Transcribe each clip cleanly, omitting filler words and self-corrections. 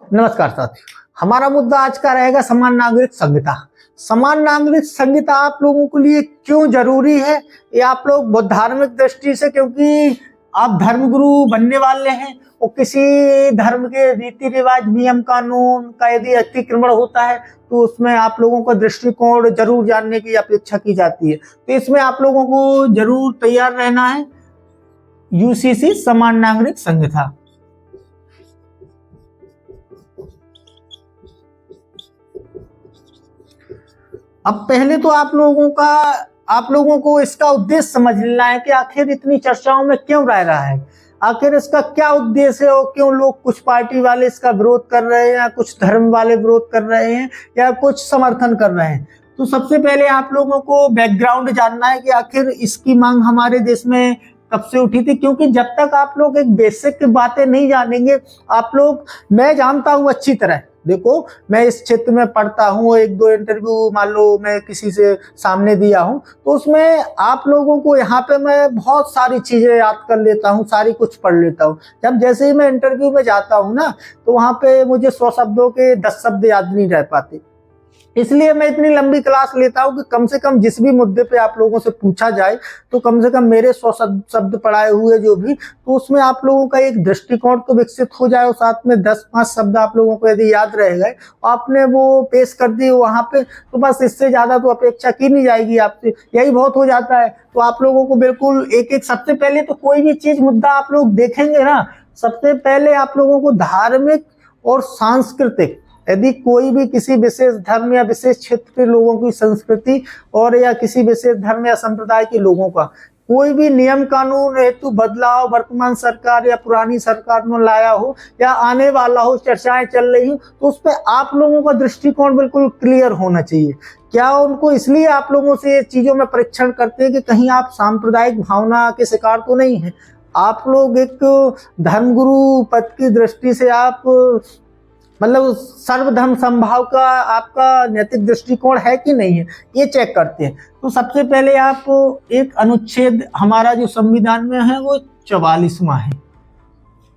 नमस्कार साथियों, हमारा मुद्दा आज का रहेगा समान नागरिक संहिता। समान नागरिक संहिता आप लोगों के लिए क्यों जरूरी है? ये आप लोग बहुत धार्मिक दृष्टि से, क्योंकि आप धर्मगुरु बनने वाले हैं और किसी धर्म के रीति रिवाज नियम कानून का यदि अतिक्रमण होता है तो उसमें आप लोगों का दृष्टिकोण जरूर जानने की अपेक्षा की जाती है। तो इसमें आप लोगों को जरूर तैयार रहना है। यूसीसी समान नागरिक संहिता। अब पहले तो आप लोगों को इसका उद्देश्य समझ लेना है कि आखिर इतनी चर्चाओं में क्यों रह रहा है, आखिर इसका क्या उद्देश्य है और क्यों लोग, कुछ पार्टी वाले इसका विरोध कर रहे हैं या कुछ धर्म वाले विरोध कर रहे हैं या कुछ समर्थन कर रहे हैं। तो सबसे पहले आप लोगों को बैकग्राउंड जानना है कि आखिर इसकी मांग हमारे देश में कब से उठी थी। क्योंकि जब तक आप लोग एक बेसिक बातें नहीं जानेंगे, आप लोग, मैं जानता हूं अच्छी तरह, देखो मैं इस क्षेत्र में पढ़ता हूँ, एक दो इंटरव्यू मान लो मैं किसी से सामने दिया हूँ, तो उसमें आप लोगों को यहाँ पे मैं बहुत सारी चीजें याद कर लेता हूँ, सारी कुछ पढ़ लेता हूँ। जब जैसे ही मैं इंटरव्यू में जाता हूँ ना, तो वहाँ पे मुझे 100 शब्दों के 10 शब्द याद नहीं रह पाते। इसलिए मैं इतनी लंबी क्लास लेता हूं कि कम से कम जिस भी मुद्दे पे आप लोगों से पूछा जाए तो कम से कम मेरे 100 शब्द पढ़ाए हुए जो भी, तो उसमें आप लोगों का एक दृष्टिकोण तो विकसित हो जाए और साथ में 10-5 शब्द आप लोगों को यदि याद रह गए, आपने वो पेश कर दिए वहां पे, तो बस इससे ज्यादा तो अपेक्षा की नहीं जाएगी आपसे, यही बहुत हो जाता है। तो आप लोगों को बिल्कुल एक सबसे पहले तो कोई भी चीज मुद्दा आप लोग देखेंगे ना, सबसे पहले आप लोगों को धार्मिक और सांस्कृतिक, यदि कोई भी किसी विशेष धर्म या विशेष क्षेत्र के लोगों की संस्कृति और या किसी विशेष धर्म या संप्रदाय के लोगों का कोई भी नियम कानून हेतु बदलाव वर्तमान सरकार या पुरानी सरकार ने लाया हो या आने वाला हो, चर्चाएं चल रही हो, तो उस पर आप लोगों का दृष्टिकोण बिल्कुल क्लियर होना चाहिए। क्या उनको इसलिए आप लोगों से चीजों में परीक्षण करते हैं कि कहीं आप सांप्रदायिक भावना के शिकार तो नहीं है? आप लोग एक धर्मगुरु पद की दृष्टि से आप, मतलब सर्वधर्म समभाव का आपका नैतिक दृष्टिकोण है कि नहीं है, ये चेक करते हैं। तो सबसे पहले आप एक अनुच्छेद हमारा जो संविधान में है वो 44वां है।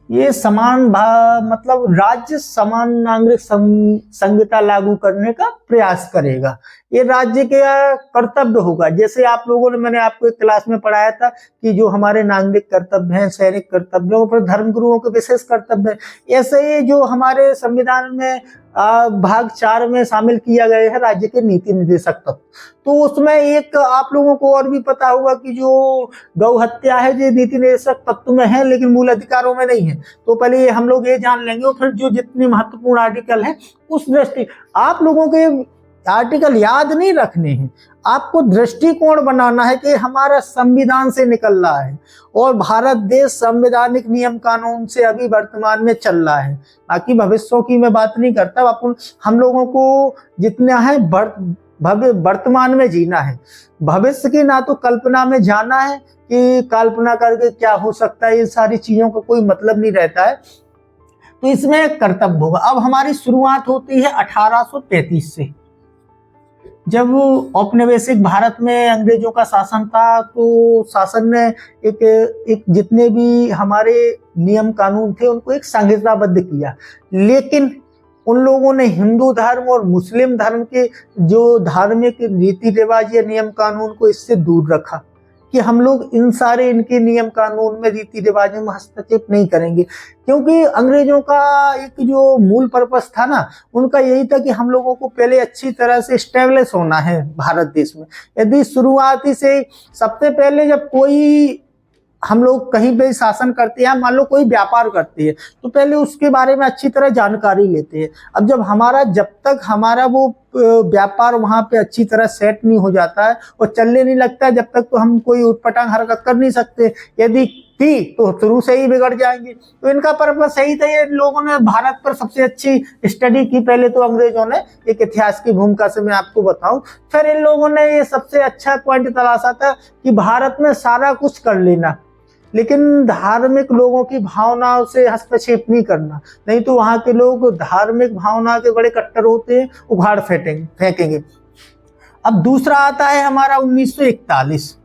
ये मतलब राज्य समान नागरिक संहिता लागू करने का प्रयास करेगा। ये राज्य का कर्तव्य होगा। जैसे आप लोगों ने, मैंने आपको एक क्लास में पढ़ाया था कि जो हमारे नागरिक कर्तव्य हैं, सैनिक कर्तव्य और फिर धर्मगुरुओं के विशेष कर्तव्य है, ऐसे ही जो हमारे संविधान में भाग 4 में शामिल किया गया है राज्य के नीति निर्देशक तत्व। तो उसमें एक आप लोगों को और भी पता होगा कि जो गौ हत्या है जो नीति निर्देशक तत्व में है लेकिन मूल अधिकारों में नहीं है। तो पहले हम लोग ये जान लेंगे और फिर जो जितने महत्वपूर्ण आर्टिकल है उस दृष्टि, आप लोगों के आर्टिकल याद नहीं रखने हैं, आपको दृष्टिकोण बनाना है कि हमारा संविधान से निकल रहा है और भारत देश संवैधानिक नियम कानून से अभी वर्तमान में चल रहा है। बाकी भविष्यों की मैं बात नहीं करता, अपन हम लोगों को जितना है वर्तमान में जीना है, भविष्य की ना तो कल्पना में जाना है कि कल्पना करके क्या हो सकता है, ये सारी चीजों का कोई मतलब नहीं रहता है। तो इसमें एक कर्तव्य होगा। अब हमारी शुरुआत होती है 1833 से, जब औपनिवेशिक भारत में अंग्रेजों का शासन था। तो शासन ने एक जितने भी हमारे नियम कानून थे उनको एक संहिताबद्ध किया, लेकिन उन लोगों ने हिंदू धर्म और मुस्लिम धर्म के जो धार्मिक रीति रिवाज या नियम कानून को इससे दूर रखा कि हम लोग इन सारे इनके नियम कानून में रीति रिवाजों में हस्तक्षेप नहीं करेंगे। क्योंकि अंग्रेजों का एक जो मूल पर्पस था ना, उनका यही था कि हम लोगों को पहले अच्छी तरह से स्टेब्लिश होना है भारत देश में। यदि शुरुआती से सबसे पहले जब कोई हम लोग कहीं पे शासन करते हैं, मान लो कोई व्यापार करते हैं, तो पहले उसके बारे में अच्छी तरह जानकारी लेते हैं। अब जब तक हमारा वो व्यापार वहां पे अच्छी तरह सेट नहीं हो जाता है और चलने नहीं लगता है, जब तक तो हम कोई उटपटांग हरकत कर नहीं सकते। यदि थी तो शुरू से ही बिगड़ जाएंगे। तो इनका पर्पस सही था। ये लोगों ने भारत पर सबसे अच्छी स्टडी की पहले तो अंग्रेजों ने, एक इतिहास की भूमिका से मैं आपको बताऊं। फिर इन लोगों ने ये सबसे अच्छा पॉइंट तलाशा था कि भारत में सारा कुछ कर लेना, लेकिन धार्मिक लोगों की भावनाओं से हस्तक्षेप नहीं करना, नहीं तो वहां के लोग धार्मिक भावना के बड़े कट्टर होते हैं, उखाड़ फेंकेंगे। अब दूसरा आता है हमारा 1941।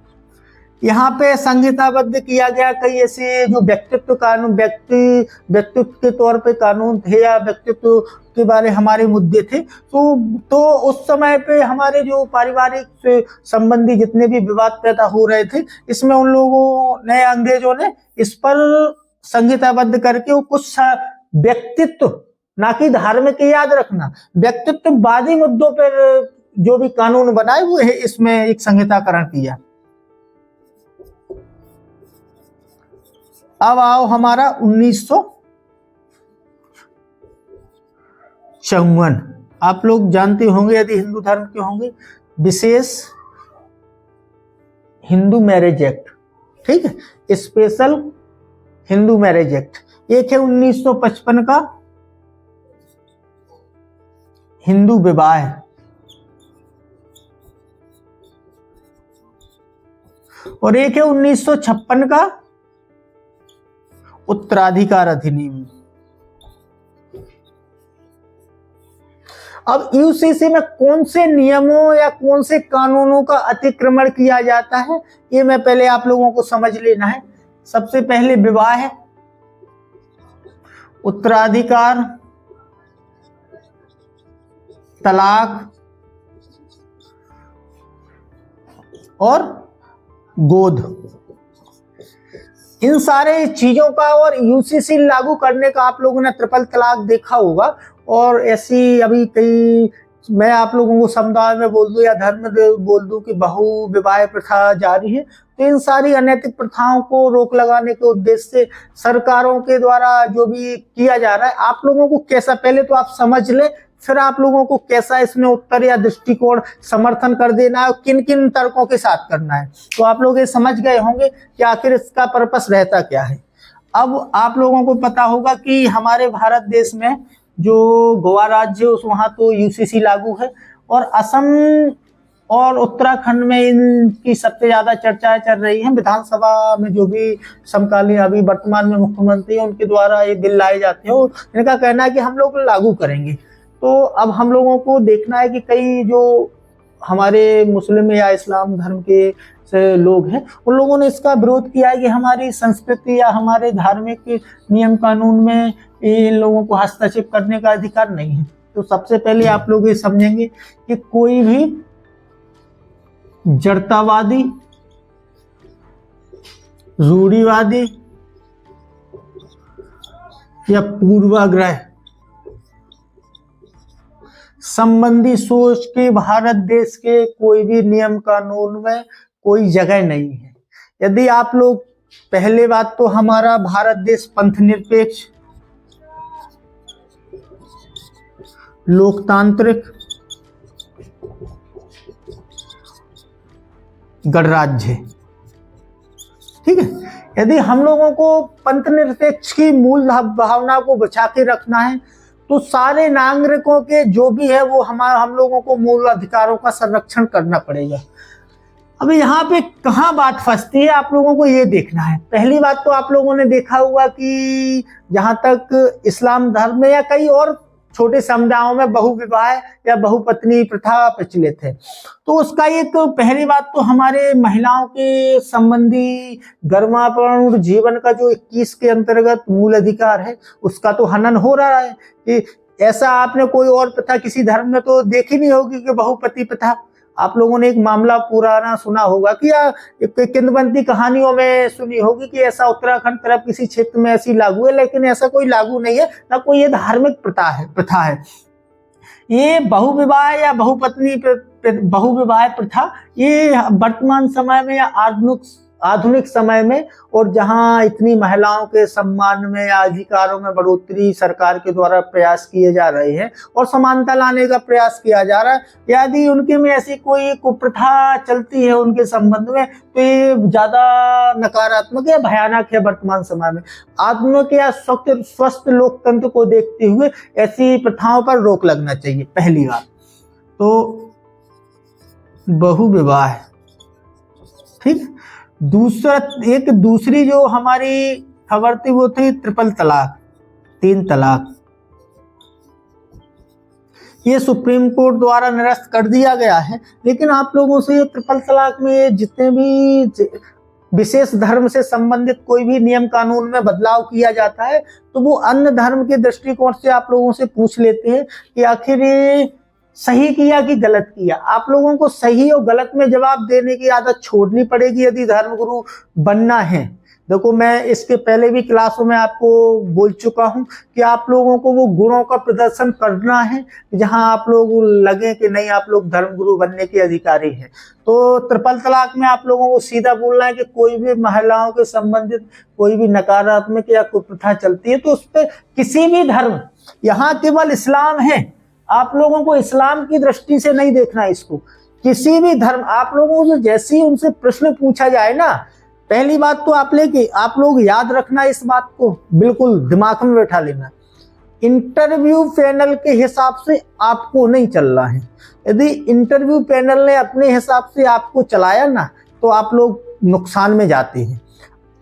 यहाँ पे संहिताबद्ध किया गया कई ऐसे जो व्यक्तित्व कानून, व्यक्तित्व के तौर पे कानून थे या व्यक्तित्व के बारे हमारे मुद्दे थे। तो उस समय पे हमारे जो पारिवारिक संबंधी जितने भी विवाद पैदा हो रहे थे, इसमें उन लोगों ने, अंग्रेजों ने इस पर संहिताबद्ध करके वो कुछ व्यक्तित्व, ना कि धार्मिक, याद रखना, व्यक्तित्ववादी मुद्दों पर जो भी कानून बनाए वो है, इसमें एक संहिताकरण किया। अब आओ हमारा 1954। आप लोग जानते होंगे यदि हिंदू धर्म के होंगे, विशेष हिंदू मैरिज एक्ट, ठीक है, स्पेशल हिंदू मैरिज एक्ट। एक है 1955 का हिंदू विवाह, और एक है 1956 का उत्तराधिकार अधिनियम। अब यूसीसी में कौन से नियमों या कौन से कानूनों का अतिक्रमण किया जाता है, ये मैं पहले आप लोगों को समझ लेना है। सबसे पहले विवाह है, उत्तराधिकार, तलाक और गोद। इन सारे चीजों का और यूसीसी लागू करने का आप लोगों ने ट्रिपल तलाक देखा होगा, और ऐसी अभी कई, मैं आप लोगों को समुदाय में बोल दूं या धर्म में बोल दूं कि बहु विवाह प्रथा जारी है। तो इन सारी अनैतिक प्रथाओं को रोक लगाने के उद्देश्य से सरकारों के द्वारा जो भी किया जा रहा है, आप लोगों को कैसा, पहले तो आप समझ ले, फिर आप लोगों को कैसा इसमें उत्तर या दृष्टिकोण समर्थन कर देना है, किन किन तर्कों के साथ करना है। तो आप लोग ये समझ गए होंगे कि आखिर इसका पर्पस रहता क्या है। अब आप लोगों को पता होगा कि हमारे भारत देश में जो गोवा राज्य है, वहाँ तो यूसीसी लागू है, और असम और उत्तराखंड में इनकी सबसे ज्यादा चर्चाएं चल रही हैं। विधानसभा में जो भी समकालीन अभी वर्तमान में मुख्यमंत्री हैं, उनके द्वारा ये बिल लाए जाते हैं और इनका कहना है कि हम लोग लागू करेंगे। तो अब हम लोगों को देखना है कि कई जो हमारे मुस्लिम या इस्लाम धर्म के से लोग हैं, उन लोगों ने इसका विरोध किया है कि हमारी संस्कृति या हमारे धार्मिक नियम कानून में इन लोगों को हस्तक्षेप करने का अधिकार नहीं है। तो सबसे पहले आप लोग ये समझेंगे कि कोई भी जड़तावादी, रूढ़िवादी या पूर्वाग्रह संबंधी सोच के भारत देश के कोई भी नियम कानून में कोई जगह नहीं है। यदि आप लोग, पहले बात तो हमारा भारत देश पंथ निरपेक्ष, लोकतांत्रिक, गणराज्य है, ठीक है। यदि हम लोगों को पंथ निरपेक्ष की मूल भावना को बचा के रखना है, तो सारे नागरिकों के जो भी है वो हम लोगों को मूल अधिकारों का संरक्षण करना पड़ेगा। अब यहाँ पे कहाँ बात फंसती है, आप लोगों को ये देखना है। पहली बात तो आप लोगों ने देखा हुआ कि जहाँ तक इस्लाम धर्म में या कई और छोटे समुदायों में बहुविवाह या बहुपत्नी प्रथा प्रचलित है, तो उसका एक पहली बात तो हमारे महिलाओं के संबंधी गर्भापूर्ण जीवन का जो 21 के अंतर्गत मूल अधिकार है, उसका तो हनन हो रहा है। कि ऐसा आपने कोई और प्रथा किसी धर्म में तो देखी नहीं होगी कि बहुपति प्रथा। आप लोगों ने एक मामला पुराना सुना होगा कि या किंवदंती कहानियों में सुनी होगी कि ऐसा उत्तराखंड तरफ किसी क्षेत्र में ऐसी लागू है, लेकिन ऐसा कोई लागू नहीं है, ना कोई ये धार्मिक प्रथा है। ये बहुविवाह या बहुविवाह प्रथा ये वर्तमान समय में या आधुनिक समय में, और जहां इतनी महिलाओं के सम्मान में या अधिकारों में बढ़ोतरी सरकार के द्वारा प्रयास किए जा रहे हैं और समानता लाने का प्रयास किया जा रहा है, यदि उनके में ऐसी कोई कुप्रथा चलती है उनके संबंध में, तो ये ज्यादा नकारात्मक या भयानक है। वर्तमान समय में आधुनिक या स्वस्थ लोकतंत्र को देखते हुए ऐसी प्रथाओं पर रोक लगना चाहिए, पहली बात तो बहुविवाह, ठीक। दूसरी जो हमारी खबर थी वो थी ट्रिपल तलाक, 3 तलाक। ये सुप्रीम कोर्ट द्वारा निरस्त कर दिया गया है, लेकिन आप लोगों से ये ट्रिपल तलाक में जितने भी विशेष धर्म से संबंधित कोई भी नियम कानून में बदलाव किया जाता है तो वो अन्य धर्म के दृष्टिकोण से आप लोगों से पूछ लेते हैं कि आखिर ये सही किया कि गलत किया। आप लोगों को सही और गलत में जवाब देने की आदत छोड़नी पड़ेगी यदि धर्मगुरु बनना है। देखो, मैं इसके पहले भी क्लासों में आपको बोल चुका हूं कि आप लोगों को वो गुणों का प्रदर्शन करना है जहां आप लोग लगे कि नहीं आप लोग धर्मगुरु बनने के अधिकारी हैं। तो ट्रिपल तलाक में आप लोगों को सीधा बोलना है कि कोई भी महिलाओं के संबंधित कोई भी नकारात्मक या कुप्रथा चलती है तो उस पर किसी भी धर्म, यहाँ केवल इस्लाम है, आप लोगों को इस्लाम की दृष्टि से नहीं देखना है इसको। किसी भी धर्म, आप लोगों को जैसे ही उनसे प्रश्न पूछा जाए ना, पहली बात तो आप लोग याद रखना, इस बात को बिल्कुल दिमाग में बैठा लेना, इंटरव्यू पैनल के हिसाब से आपको नहीं चलना है। यदि इंटरव्यू पैनल ने अपने हिसाब से आपको चलाया ना तो आप लोग नुकसान में जाते हैं।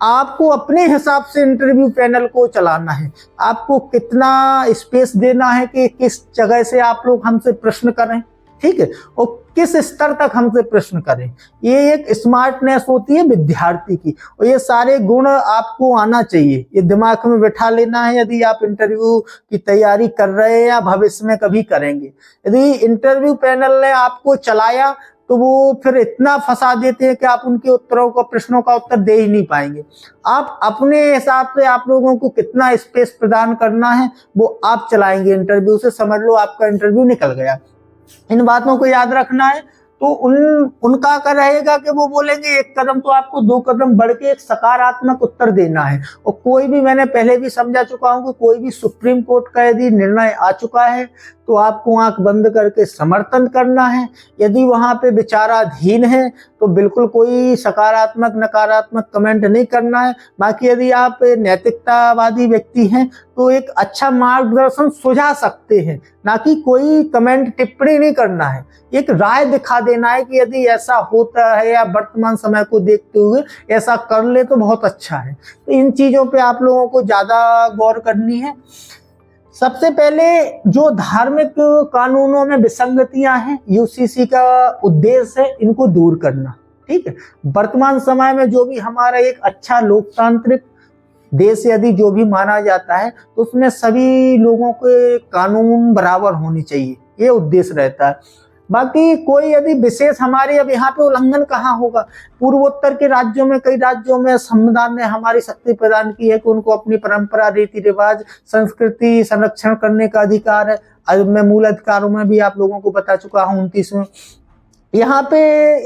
आपको अपने हिसाब से इंटरव्यू पैनल को चलाना है। आपको कितना स्पेस देना है कि किस जगह से आप लोग हमसे प्रश्न करें, ठीक है, और किस स्तर तक हमसे प्रश्न करें। ये एक स्मार्टनेस होती है विद्यार्थी की, और ये सारे गुण आपको आना चाहिए, ये दिमाग में बैठा लेना है यदि आप इंटरव्यू की तैयारी कर रहे हैं या भविष्य में कभी करेंगे। यदि इंटरव्यू पैनल ने आपको चलाया तो वो फिर इतना फंसा देते हैं कि आप उनके उत्तरों का, प्रश्नों का उत्तर दे ही नहीं पाएंगे। आप अपने हिसाब से आप लोगों को कितना स्पेस प्रदान करना है वो आप चलाएंगे इंटरव्यू से, समझ लो आपका इंटरव्यू निकल गया। इन बातों को याद रखना है। तो उनका क्या रहेगा कि वो बोलेंगे एक कदम तो आपको 2 कदम बढ़ के एक सकारात्मक उत्तर देना है। और कोई भी, मैंने पहले भी समझा चुका हूं कि कोई भी सुप्रीम कोर्ट का यदि निर्णय आ चुका है तो आपको आंख बंद करके समर्थन करना है। यदि वहां पे विचाराधीन है तो बिल्कुल कोई सकारात्मक नकारात्मक कमेंट नहीं करना है। बाकी यदि आप नैतिकतावादी व्यक्ति हैं तो एक अच्छा मार्गदर्शन सुझा सकते हैं, ना कि कोई कमेंट टिप्पणी नहीं करना है। एक राय दिखा देना है कि यदि ऐसा होता है या वर्तमान समय को देखते हुए ऐसा कर ले तो बहुत अच्छा है। तो इन चीजों पे आप लोगों को ज्यादा गौर करनी है। सबसे पहले जो धार्मिक कानूनों में विसंगतियां हैं, यूसीसी का उद्देश्य है इनको दूर करना, ठीक है। वर्तमान समय में जो भी हमारा एक अच्छा लोकतांत्रिक देश यदि जो भी माना जाता है तो उसमें सभी लोगों के कानून बराबर होने चाहिए, ये उद्देश्य रहता है। बाकी कोई यदि विशेष, हमारे अब यहाँ पे उल्लंघन कहाँ होगा, पूर्वोत्तर के राज्यों में, कई राज्यों में संविधान ने हमारी शक्ति प्रदान की है कि उनको अपनी परंपरा, रीति रिवाज, संस्कृति संरक्षण करने का अधिकार है। मैं मूल अधिकारों में भी आप लोगों को बता चुका हूँ 29वें। यहाँ पे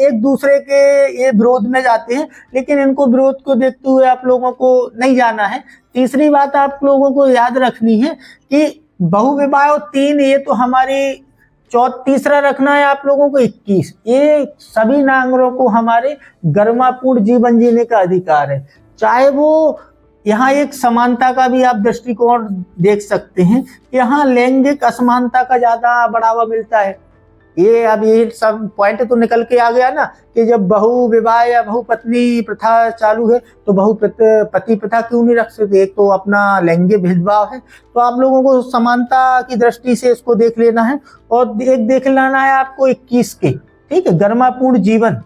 एक दूसरे के ये विरोध में जाते हैं, लेकिन इनको विरोध को देखते हुए आप लोगों को नहीं जाना है। तीसरी बात आप लोगों को याद रखनी है कि बहुविवाह 3, ये तो हमारी तीसरा रखना है आप लोगों को 21, ये सभी नागरिकों को हमारे गरिमापूर्ण जीवन जीने का अधिकार है। चाहे वो, यहाँ एक समानता का भी आप दृष्टिकोण देख सकते हैं, यहाँ लैंगिक असमानता का ज्यादा बढ़ावा मिलता है। ये अब ये सब पॉइंट तो निकल के आ गया ना कि जब बहु विवाह या बहुपत्नी प्रथा चालू है तो बहुपति प्रथा क्यों नहीं रख सकते। एक तो अपना लैंगिक भेदभाव है, तो आप लोगों को समानता की दृष्टि से इसको देख लेना है। और एक देख लेना है आपको 21 के, ठीक है, गरिमापूर्ण जीवन।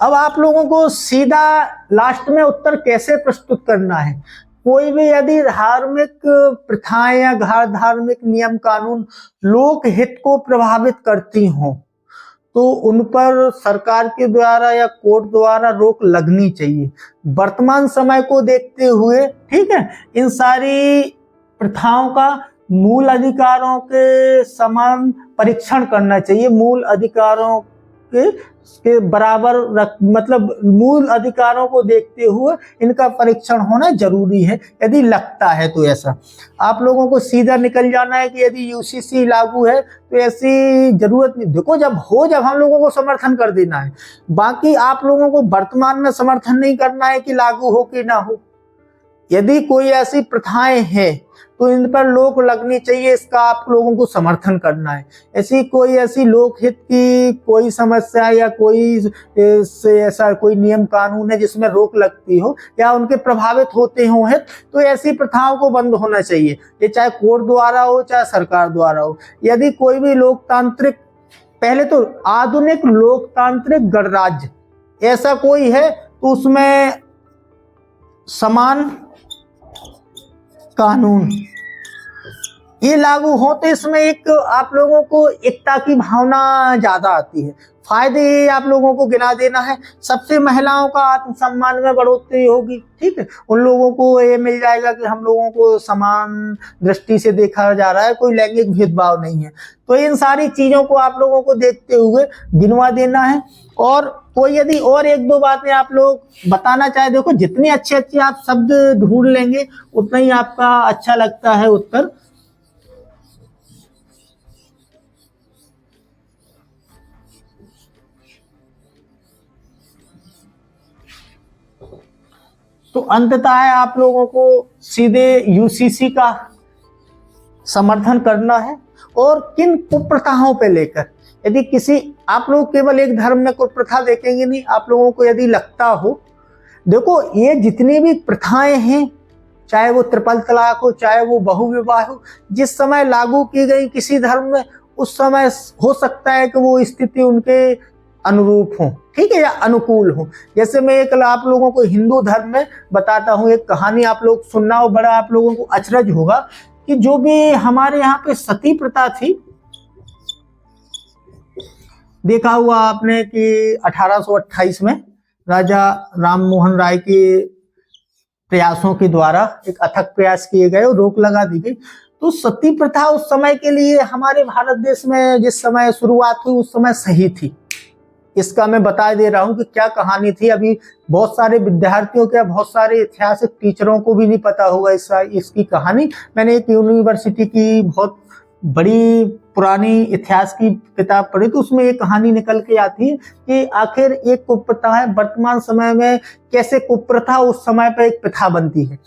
अब आप लोगों को सीधा लास्ट में उत्तर कैसे प्रस्तुत करना है। कोई भी यदि धार्मिक प्रथाएं या धार्मिक नियम कानून लोक हित को प्रभावित करती हों तो उन पर सरकार के द्वारा या कोर्ट द्वारा रोक लगनी चाहिए। वर्तमान समय को देखते हुए, ठीक है, इन सारी प्रथाओं का मूल अधिकारों के समान परीक्षण करना चाहिए। मूल अधिकारों के बराबर मतलब मूल अधिकारों को देखते हुए इनका परीक्षण होना जरूरी है। यदि लगता है तो ऐसा आप लोगों को सीधा निकल जाना है कि यदि यूसीसी लागू है तो ऐसी जरूरत नहीं। देखो, जब हम लोगों को समर्थन कर देना है। बाकी आप लोगों को वर्तमान में समर्थन नहीं करना है कि लागू हो कि ना हो। यदि कोई ऐसी प्रथाएं हैं तो इन पर रोक लगनी चाहिए, इसका आप लोगों को समर्थन करना है। ऐसी लोकहित की कोई समस्या या कोई ऐसा कोई नियम कानून है जिसमें रोक लगती हो या उनके प्रभावित होते हो है तो ऐसी प्रथाओं को बंद होना चाहिए। ये चाहे कोर्ट द्वारा हो चाहे सरकार द्वारा हो। यदि कोई भी लोकतांत्रिक पहले तो आधुनिक लोकतांत्रिक गणराज्य ऐसा कोई है तो उसमें समान कानून ये लागू हो तो इसमें एक आप लोगों को एकता की भावना ज्यादा आती है। फायदे ये आप लोगों को गिना देना है। सबसे महिलाओं का आत्मसम्मान में बढ़ोतरी होगी, ठीक है। उन लोगों को ये मिल जाएगा कि हम लोगों को समान दृष्टि से देखा जा रहा है, कोई लैंगिक भेदभाव नहीं है। तो इन सारी चीजों को आप लोगों को देखते हुए गिनवा देना है। और कोई यदि और एक दो बातें आप लोग बताना चाहे, देखो जितनी अच्छे अच्छे आप शब्द ढूंढ लेंगे उतना ही आपका अच्छा लगता है उत्तर। तो अंततः आप लोगों को सीधे यूसीसी का समर्थन करना है। और किन कुप्रथाओं पे लेकर, यदि किसी आप लोग केवल एक धर्म में कुप्रथा देखेंगे नहीं, आप लोगों को यदि लगता हो, देखो ये जितनी भी प्रथाएं हैं, चाहे वो ट्रिपल तलाक हो, चाहे वो बहुविवाह हो, जिस समय लागू की गई किसी धर्म में, उस समय हो सकता है कि वो स्थिति उनके अनुरूप हो, ठीक है, या अनुकूल हो। जैसे मैं एक आप लोगों को हिंदू धर्म में बताता हूँ एक कहानी, आप लोग सुनना हो, बड़ा आप लोगों को अचरज होगा कि जो भी हमारे यहाँ पे सती प्रथा थी, देखा हुआ आपने कि 1828 में राजा राम मोहन राय के प्रयासों के द्वारा एक अथक प्रयास किए गए और रोक लगा दी गई। तो सती प्रथा उस समय के लिए हमारे भारत देश में जिस समय शुरुआत हुई उस समय सही थी। इसका मैं बता दे रहा हूं कि क्या कहानी थी। अभी बहुत सारे विद्यार्थियों के, बहुत सारे ऐतिहासिक टीचरों को भी नहीं पता होगा इसकी कहानी। मैंने एक यूनिवर्सिटी की बहुत बड़ी पुरानी इतिहास की किताब पढ़ी तो उसमें एक कहानी निकल के आती है कि आखिर एक कुप्रथा है, वर्तमान समय में कैसे कुप्रथा उस समय पर एक प्रथा बनती है।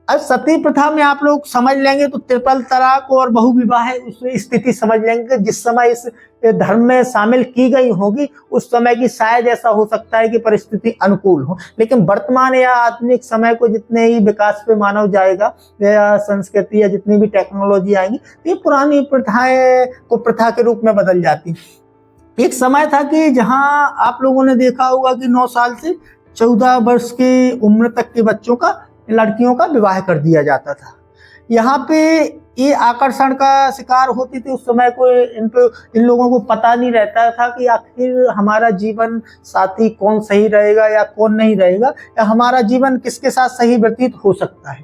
अब सती प्रथा में आप लोग समझ लेंगे तो ट्रिपल तलाक और बहुविवाह उसमें स्थिति समझ लेंगे। जिस समय इस धर्म में शामिल की गई होगी उस समय की शायद ऐसा हो सकता है कि परिस्थिति अनुकूल हो, लेकिन वर्तमान या आधुनिक समय को जितने ही विकास पे मानव जाएगा या संस्कृति या जितनी भी टेक्नोलॉजी आएंगी तो ये पुरानी प्रथाएं कुप्रथा के रूप में बदल जाती। एक समय था कि जहां आप लोगों ने देखा होगा कि 9 साल से 14 वर्ष की उम्र तक के बच्चों का, लड़कियों का विवाह कर दिया जाता था। यहाँ पे ये आकर्षण का शिकार होती थी। उस समय को इन लोगों को पता नहीं रहता था कि आखिर हमारा जीवन साथी कौन सही रहेगा या कौन नहीं रहेगा, या हमारा जीवन किसके साथ सही व्यतीत हो सकता है,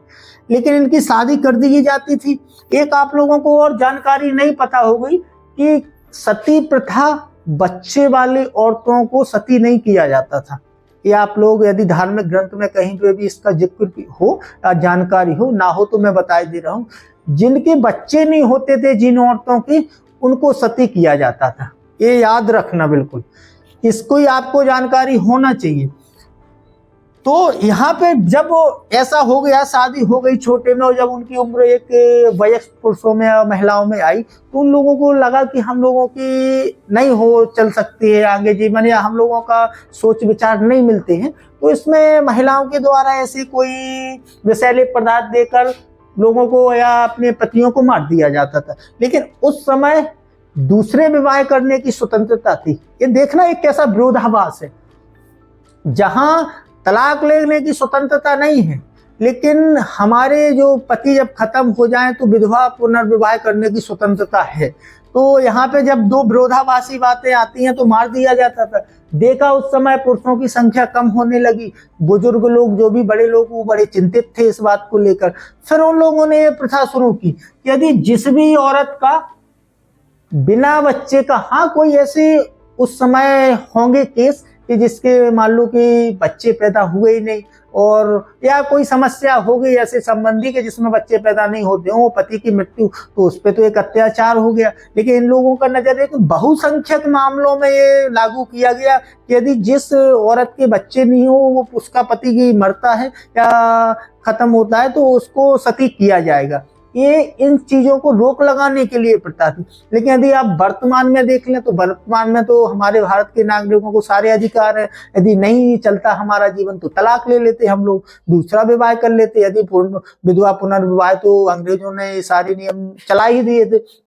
लेकिन इनकी शादी कर दी जाती थी। एक आप लोगों को और जानकारी नहीं पता हो गई कि सती प्रथा बच्चे वाली औरतों को सती नहीं किया जाता था। ये आप लोग यदि धार्मिक ग्रंथ में कहीं पे भी इसका जिक्र हो या जानकारी हो, ना हो तो मैं बता दे रहा हूँ। जिनके बच्चे नहीं होते थे, जिन औरतों की, उनको सती किया जाता था। ये याद रखना बिल्कुल, इसको ही आपको जानकारी होना चाहिए। तो यहाँ पे जब ऐसा हो गया, शादी हो गई छोटे में, और जब उनकी उम्र एक वयस्क पुरुषों में या महिलाओं में आई तो उन लोगों को लगा कि हम लोगों की नहीं हो चल सकती है आगे जीवन, या हम लोगों का सोच विचार नहीं मिलते हैं। तो इसमें महिलाओं के द्वारा ऐसे कोई विषैले पदार्थ देकर लोगों को या अपने पतियों को मार दिया जाता था। लेकिन उस समय दूसरे विवाह करने की स्वतंत्रता थी। ये देखना एक कैसा विरोधाभास है, जहां तलाक लेने की स्वतंत्रता नहीं है, लेकिन हमारे जो पति जब खत्म हो जाएं तो विधवा पुनर्विवाह करने की स्वतंत्रता है। तो यहाँ पे जब दो विरोधाभासी बातें आती हैं तो मार दिया जाता था। देखा उस समय पुरुषों की संख्या कम होने लगी, बुजुर्ग लोग, जो भी बड़े लोग, वो बड़े चिंतित थे इस बात को लेकर। फिर उन लोगों ने ये प्रथा शुरू की, यदि जिस भी औरत का बिना बच्चे का, हाँ कोई ऐसे उस समय होंगे केस कि जिसके मान लो कि बच्चे पैदा हुए ही नहीं, और या कोई समस्या हो गई ऐसे संबंधी के जिसमें बच्चे पैदा नहीं होते हो, पति की मृत्यु, तो उस पर तो एक अत्याचार हो गया। लेकिन इन लोगों का नजर है कि बहुसंख्यक मामलों में ये लागू किया गया कि यदि जिस औरत के बच्चे नहीं हो, वो उसका पति की मरता है या खत्म होता है, तो उसको सती किया जाएगा। ये इन चीजों को रोक लगाने के लिए प्रथा थी। लेकिन यदि आप वर्तमान में देख लें तो वर्तमान में तो हमारे भारत के नागरिकों को सारे अधिकार है। यदि नहीं चलता हमारा जीवन तो तलाक ले लेते हम लोग, दूसरा विवाह कर लेते। यदि विधवा पुनर्विवाह तो अंग्रेजों ने सारे नियम चला ही दिए थे।